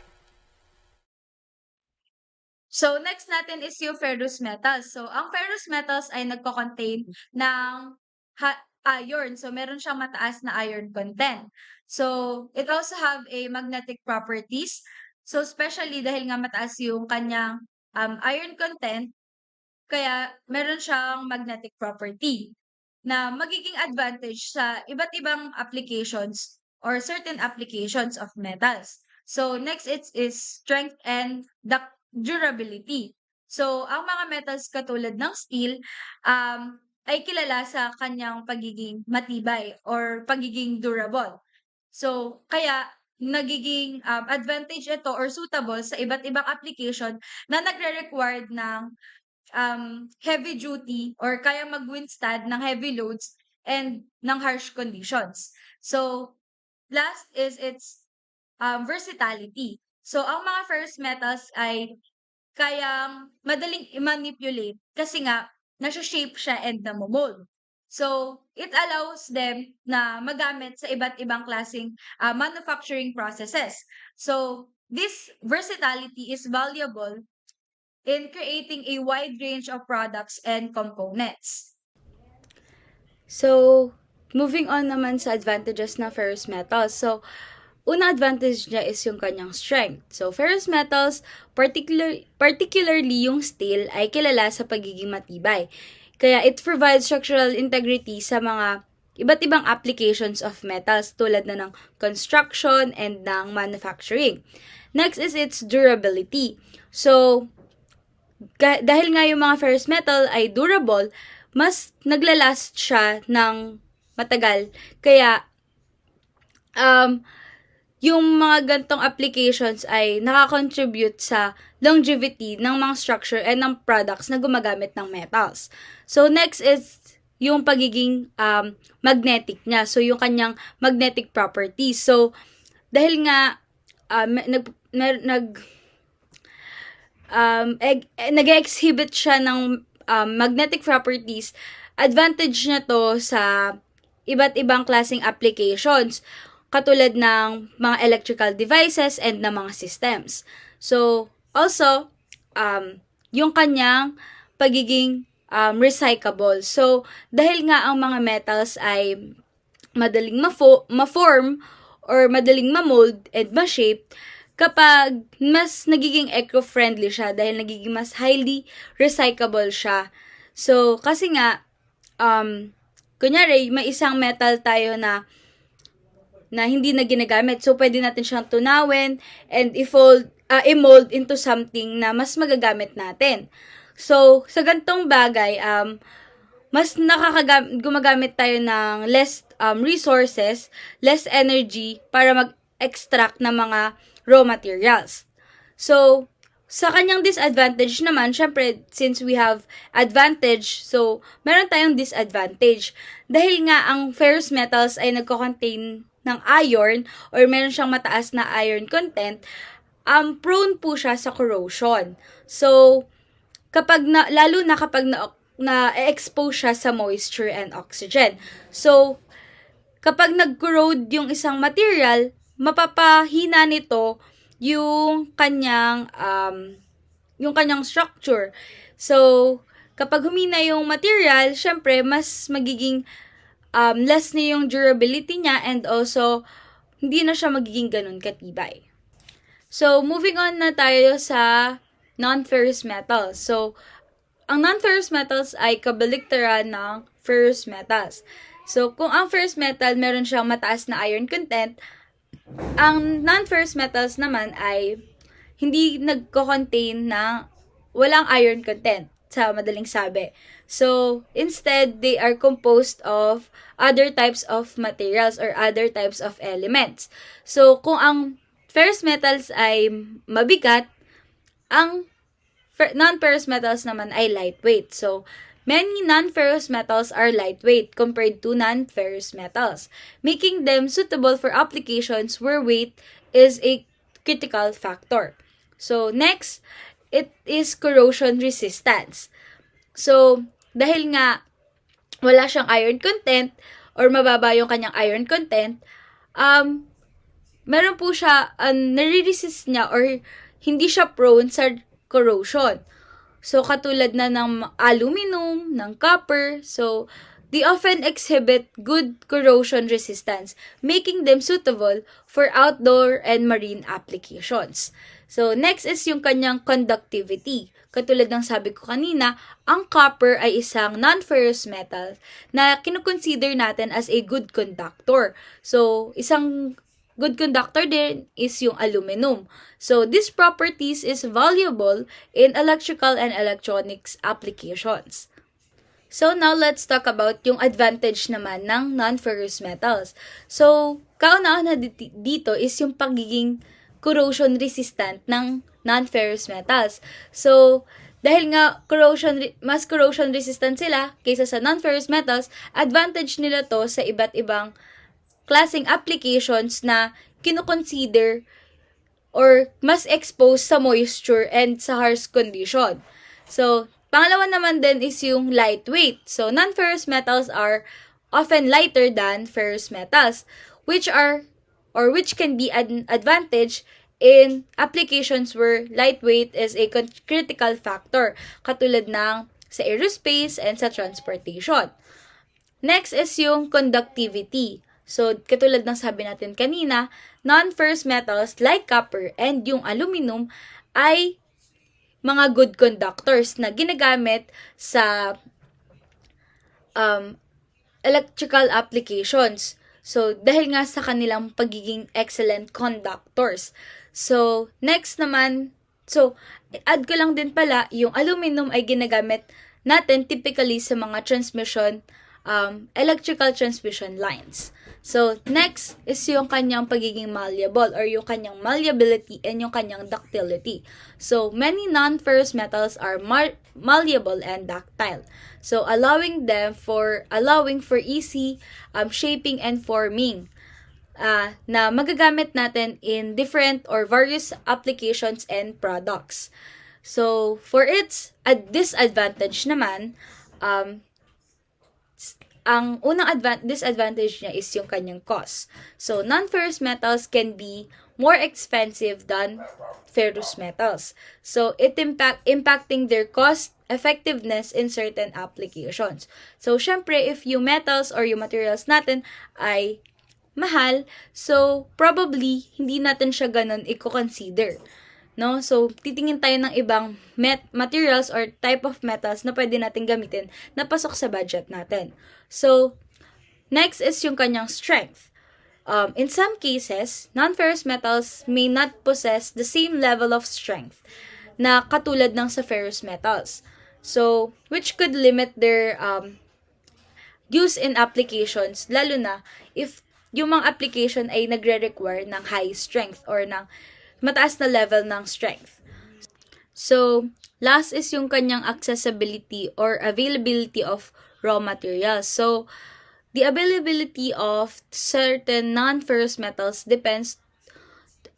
So, next natin is yung ferrous metals. So, ang ferrous metals ay nagko-contain ng iron. So, meron siyang mataas na iron content. So, it also have a magnetic properties. So, especially dahil nga mataas yung kanyang iron content, kaya meron siyang magnetic property na magiging advantage sa iba't ibang applications or certain applications of metals. So, next is strength and durability. So, ang mga metals katulad ng steel ay kilala sa kanyang pagiging matibay or pagiging durable. So, kaya nagiging advantage ito or suitable sa iba't ibang application na nagre-require ng heavy duty or kaya mag-withstand ng heavy loads and ng harsh conditions. So, last is its versatility. So, ang mga ferrous metals ay kayang madaling i-manipulate kasi nga nasa-shape siya and namomold. So, it allows them na magamit sa iba't ibang klaseng manufacturing processes. So, this versatility is valuable in creating a wide range of products and components. So, moving on naman sa advantages ng ferrous metals. So, unang advantage niya is yung kanyang strength. So, ferrous metals, particularly yung steel, ay kilala sa pagiging matibay. Kaya it provides structural integrity sa mga iba't ibang applications of metals tulad na ng construction and ng manufacturing. Next is its durability. So, dahil nga yung mga ferrous metal ay durable, mas naglalast siya ng matagal. Kaya, yung mga gantong applications ay nakakontribute sa longevity ng mga structure and ng products na gumagamit ng metals. So, next is yung pagiging magnetic niya. So, yung kanyang magnetic properties. So, dahil nga nag-exhibit siya ng magnetic properties, advantage niya to sa iba't ibang klaseng applications katulad ng mga electrical devices and ng mga systems. So, also, yung kanyang pagiging recyclable. So, dahil nga ang mga metals ay madaling ma-form or madaling ma-mold and ma-shape, kapag mas nagiging eco-friendly siya dahil nagiging mas highly recyclable siya. So, kasi nga, kunyari, may isang metal tayo na hindi na ginagamit. So, pwede natin siyang tunawin and i-mold into something na mas magagamit natin. So, sa gantong bagay, mas gumagamit tayo ng less resources, less energy para mag-extract ng mga raw materials. So, sa kanyang disadvantage naman, syempre, since we have advantage, so, meron tayong disadvantage. Dahil nga, ang ferrous metals ay nagko-contain ng iron or meron siyang mataas na iron content, prone po siya sa corrosion. So, lalo na kapag na-expose siya sa moisture and oxygen. So, kapag nag-corrode yung isang material, mapapahina nito yung kanyang structure. So, kapag humina yung material, syempre, mas magiging less na yung durability niya and also, hindi na siya magiging ganun katibay. So, moving on na tayo sa non-ferrous metals. So, ang non-ferrous metals ay kabaliktaran ng ferrous metals. So, kung ang ferrous metal meron siyang mataas na iron content, ang non-ferrous metals naman ay hindi nagko-contain na walang iron content, sa madaling sabi. So, instead, they are composed of other types of materials or other types of elements. So, kung ang ferrous metals ay mabigat, ang non-ferrous metals naman ay lightweight. So, many non-ferrous metals are lightweight compared to non-ferrous metals, making them suitable for applications where weight is a critical factor. So, next, it is corrosion resistance. So, dahil nga wala siyang iron content or mababa yung kanyang iron content, meron po siya, nare-resist niya or hindi siya prone sa corrosion. So, katulad na ng aluminum, ng copper. So, they often exhibit good corrosion resistance, making them suitable for outdoor and marine applications. So, next is yung kanyang conductivity. Katulad ng sabi ko kanina, ang copper ay isang non-ferrous metal na kinukonsider natin as a good conductor. So, isang good conductor din is yung aluminum. So, these properties is valuable in electrical and electronics applications. So, now let's talk about yung advantage naman ng non-ferrous metals. So, kauna-una dito is yung pagiging corrosion resistant ng non-ferrous metals. So, dahil nga mas corrosion resistant sila kaysa sa non-ferrous metals, advantage nila to sa iba't ibang klaseng applications na kinoconsider or mas exposed sa moisture and sa harsh condition. So, pangalawa naman din is yung lightweight. So, non-ferrous metals are often lighter than ferrous metals, which can be an advantage in applications where lightweight is a critical factor, katulad ng sa aerospace and sa transportation. Next is yung conductivity. So, katulad ng sabi natin kanina, non-ferrous metals like copper and yung aluminum ay mga good conductors na ginagamit sa electrical applications. So, dahil nga sa kanilang pagiging excellent conductors. So, next naman, add ko lang din pala, yung aluminum ay ginagamit natin typically sa mga electrical transmission lines. So, next is yung kanyang pagiging malleable or yung kanyang malleability and yung kanyang ductility. So, many non-ferrous metals are malleable and ductile. So, allowing for easy shaping and forming na magagamit natin in different or various applications and products. So, for its disadvantage naman, ang unang disadvantage niya is yung kanyang cost. So, non-ferrous metals can be more expensive than ferrous metals. So, it impacting their cost effectiveness in certain applications. So, syempre, if yung metals or yung materials natin ay mahal, so probably hindi natin siya ganun i-consider. No? So, titingin tayo ng ibang materials or type of metals na pwede natin gamitin na pasok sa budget natin. So, next is yung kanyang strength. In some cases, non-ferrous metals may not possess the same level of strength na katulad ng sa ferrous metals. So, which could limit their use in applications, lalo na if yung mga application ay nagre-require ng high strength or ng mataas na level ng strength. So, last is yung kanyang accessibility or availability of raw materials. So, the availability of certain non-ferrous metals depends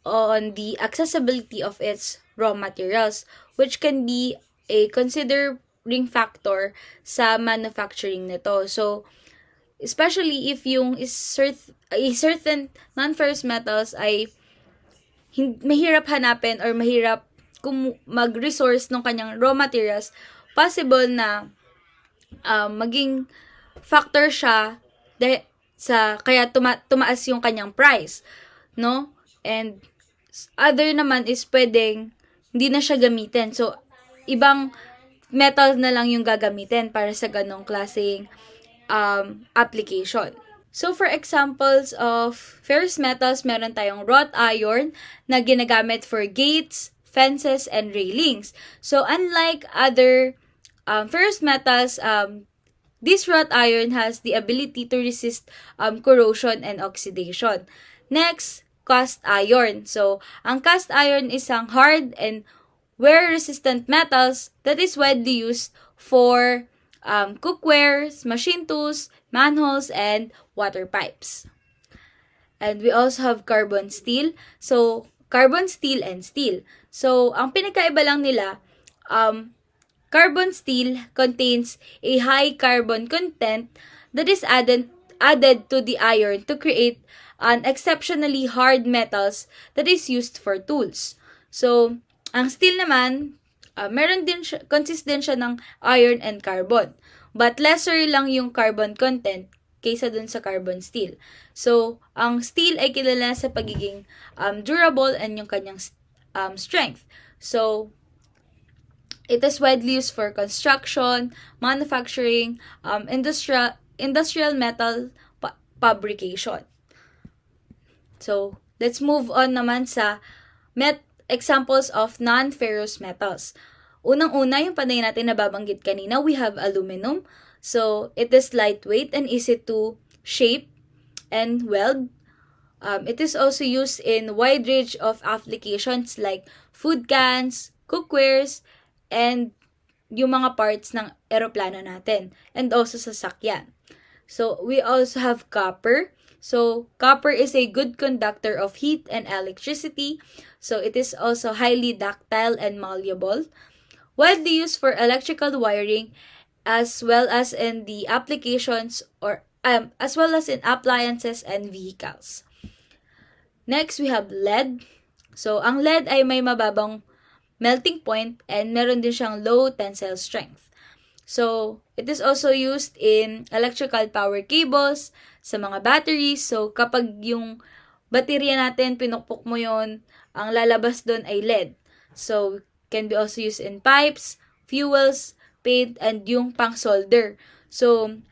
on the accessibility of its raw materials, which can be a considering factor sa manufacturing nito. So, especially if yung a certain non-ferrous metals ay mahirap hanapin or mahirap mag-resource ng kanyang raw materials, possible na maging factor siya kaya tumaas yung kanyang price, no? And other naman is pwedeng hindi na siya gamitin. So, ibang metal na lang yung gagamitin para sa ganong klaseng application. So, for examples of ferrous metals, meron tayong wrought iron na ginagamit for gates, fences, and railings. So, unlike other ferrous metals, this wrought iron has the ability to resist corrosion and oxidation. Next, cast iron. So, ang cast iron is ang hard and wear-resistant metals that is widely used for cookwares, machine tools, manholes, and water pipes. And we also have carbon steel. So, carbon steel and steel. So, ang pinagkaiba lang nila, carbon steel contains a high carbon content that is added to the iron to create an exceptionally hard metals that is used for tools. So, ang steel naman, meron din consist din siya ng iron and carbon. But lesser lang yung carbon content kaysa dun sa carbon steel. So, ang steel ay kilala sa pagiging durable and yung kanyang strength. So, it is widely used for construction, manufacturing, industrial metal fabrication. So, let's move on naman sa examples of non-ferrous metals. Unang-una, yung panay natin nababanggit kanina, we have aluminum. So, it is lightweight and easy to shape and weld. It is also used in wide range of applications like food cans, cookwares, and yung mga parts ng eroplano natin, and also sasakyan. So, we also have copper. So, copper is a good conductor of heat and electricity. So, it is also highly ductile and malleable. Widely used for electrical wiring as well as in the applications as well as in appliances and vehicles. Next, we have lead. So, ang lead ay may mababang melting point and meron din siyang low tensile strength. So, it is also used in electrical power cables, sa mga batteries. So, kapag yung baterya natin, pinukpok mo yon, ang lalabas doon ay lead. So, can be also used in pipes, fuels, paint, and yung pang-solder. So,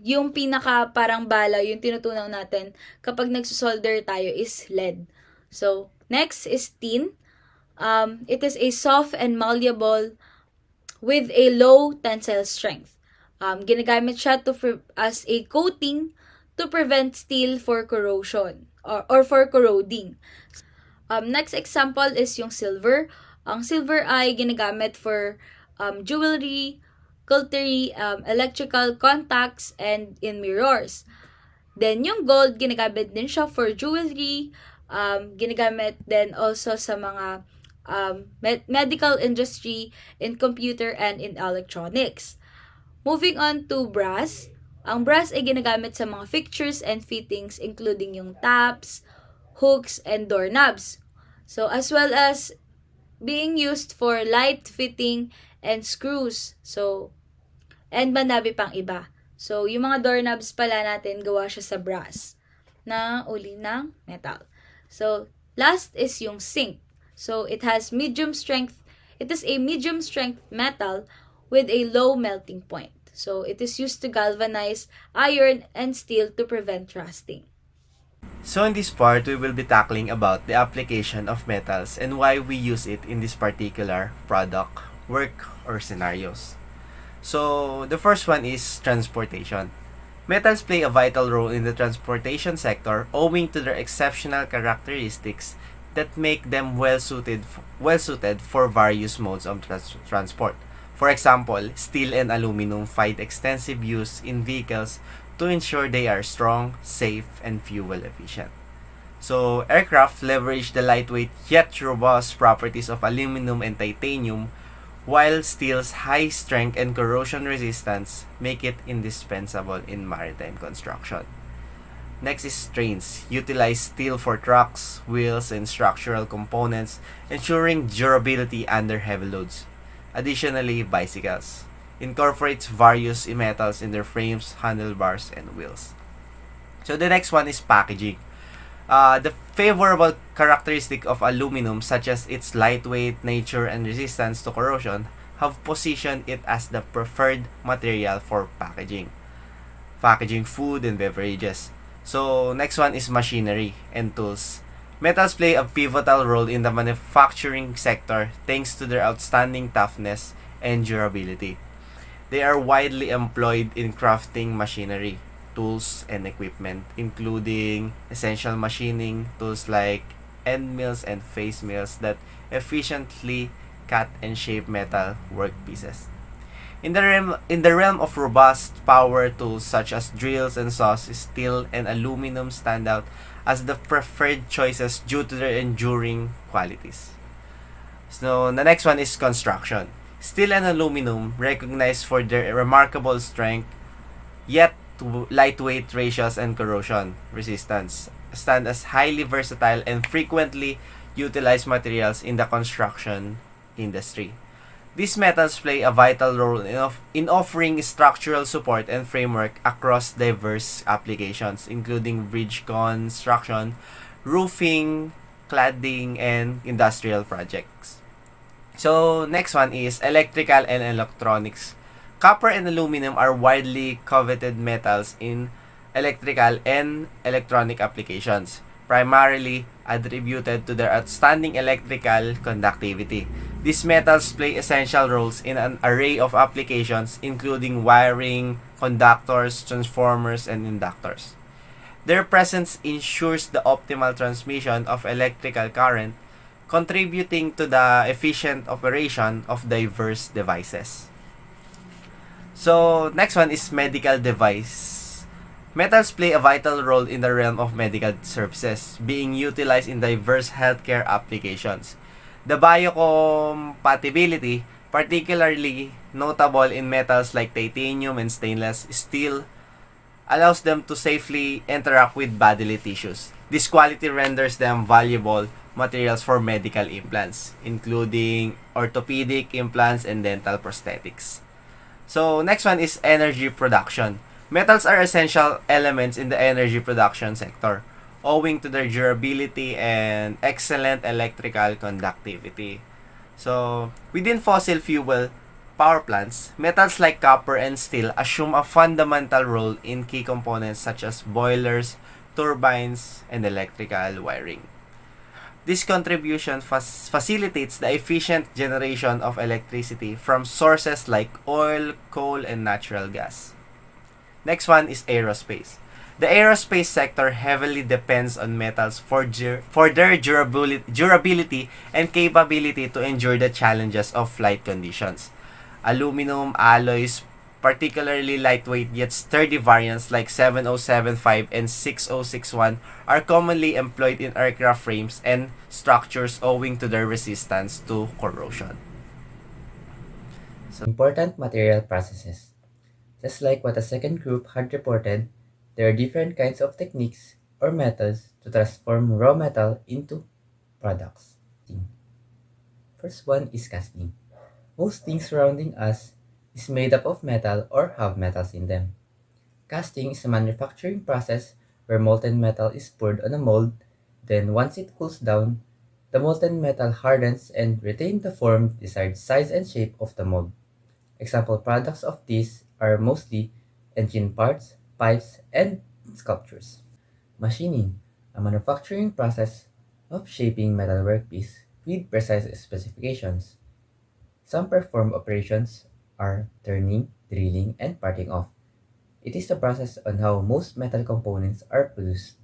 yung pinaka parang bala, yung tinutunaw natin kapag nagsusolder tayo is lead. So, next is tin. It is a soft and malleable with a low tensile strength. Ginagamit siya as a coating to prevent steel for corrosion or for corroding. Next example is yung silver. Ang silver ay ginagamit for jewelry, cutlery, electrical contacts, and in mirrors. Then, yung gold, ginagamit din siya for jewelry, ginagamit din also sa mga medical industry, in computer, and in electronics. Moving on to brass. Ang brass ay ginagamit sa mga fixtures and fittings including yung taps, hooks, and doorknobs. So, as well as being used for light fitting and screws. So, and manabi pang iba. So, yung mga doorknobs pala natin, gawa siya sa brass na uli ng metal. So, last is yung zinc. So, it has medium strength. It is a medium strength metal with a low melting point. So, it is used to galvanize iron and steel to prevent rusting. So in this part, we will be tackling about the application of metals and why we use it in this particular product, work, or scenarios. So the first one is transportation. Metals play a vital role in the transportation sector owing to their exceptional characteristics that make them well suited for various modes of transport. For example, steel and aluminum find extensive use in vehicles to ensure they are strong, safe, and fuel efficient. So, aircraft leverage the lightweight yet robust properties of aluminum and titanium, while steel's high strength and corrosion resistance make it indispensable in maritime construction. Next is trains. Utilize steel for trucks, wheels, and structural components, ensuring durability under heavy loads. Additionally, bicycles. Incorporates various metals in their frames, handlebars, and wheels. So the next one is packaging. The favorable characteristic of aluminum, such as its lightweight nature and resistance to corrosion, have positioned it as the preferred material for packaging food and beverages. So, next one is machinery and tools. Metals play a pivotal role in the manufacturing sector thanks to their outstanding toughness and durability. They are widely employed in crafting machinery, tools, and equipment, including essential machining tools like end mills and face mills that efficiently cut and shape metal workpieces. In the realm of robust power tools such as drills and saws, steel and aluminum stand out as the preferred choices due to their enduring qualities. So the next one is construction. Steel and aluminum, recognized for their remarkable strength, yet lightweight ratios and corrosion resistance, stand as highly versatile and frequently utilized materials in the construction industry. These metals play a vital role in offering structural support and framework across diverse applications, including bridge construction, roofing, cladding, and industrial projects. So, next one is electrical and electronics. Copper and aluminum are widely coveted metals in electrical and electronic applications, primarily attributed to their outstanding electrical conductivity. These metals play essential roles in an array of applications, including wiring, conductors, transformers, and inductors. Their presence ensures the optimal transmission of electrical current, contributing to the efficient operation of diverse devices. So, next one is medical device. Metals play a vital role in the realm of medical services, being utilized in diverse healthcare applications. The biocompatibility, particularly notable in metals like titanium and stainless steel, allows them to safely interact with bodily tissues. This quality renders them valuable materials for medical implants, including orthopedic implants and dental prosthetics. So, next one is energy production. Metals are essential elements in the energy production sector, owing to their durability and excellent electrical conductivity. So, within fossil fuel power plants, metals like copper and steel assume a fundamental role in key components such as boilers, turbines, and electrical wiring. This contribution facilitates the efficient generation of electricity from sources like oil, coal, and natural gas. Next one is aerospace. The aerospace sector heavily depends on metals for their durability and capability to endure the challenges of flight conditions. Aluminum alloys, particularly lightweight yet sturdy variants like 7075 and 6061, are commonly employed in aircraft frames and structures owing to their resistance to corrosion. Important material processes. Just like what the second group had reported, there are different kinds of techniques or methods to transform raw metal into products. First one is casting. Most things surrounding us is made up of metal or have metals in them. Casting is a manufacturing process where molten metal is poured on a mold, then once it cools down, the molten metal hardens and retains the form, desired size and shape of the mold. Example products of these are mostly engine parts, pipes, and sculptures. Machining, a manufacturing process of shaping metal workpiece with precise specifications. Some performed operations are turning, drilling, and parting off. It is the process on how most metal components are produced.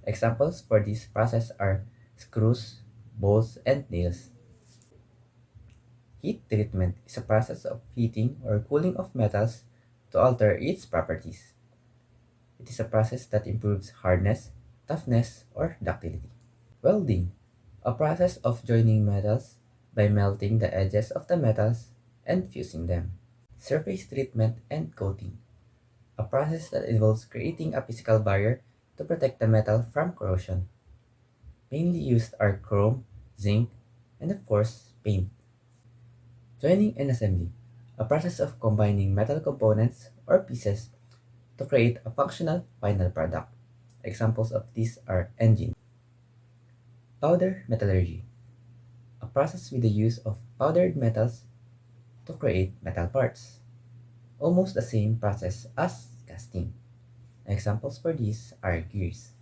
Examples for this process are screws, bolts, and nails. Heat treatment is a process of heating or cooling of metals to alter its properties. It is a process that improves hardness, toughness, or ductility. Welding, a process of joining metals by melting the edges of the metals and fusing them. Surface treatment and coating, a process that involves creating a physical barrier to protect the metal from corrosion. Mainly used are chrome, zinc, and of course, paint. Joining and assembly, a process of combining metal components or pieces to create a functional final product. Examples of these are engine. Powder metallurgy, a process with the use of powdered metals to create metal parts. Almost the same process as casting. Examples for these are gears.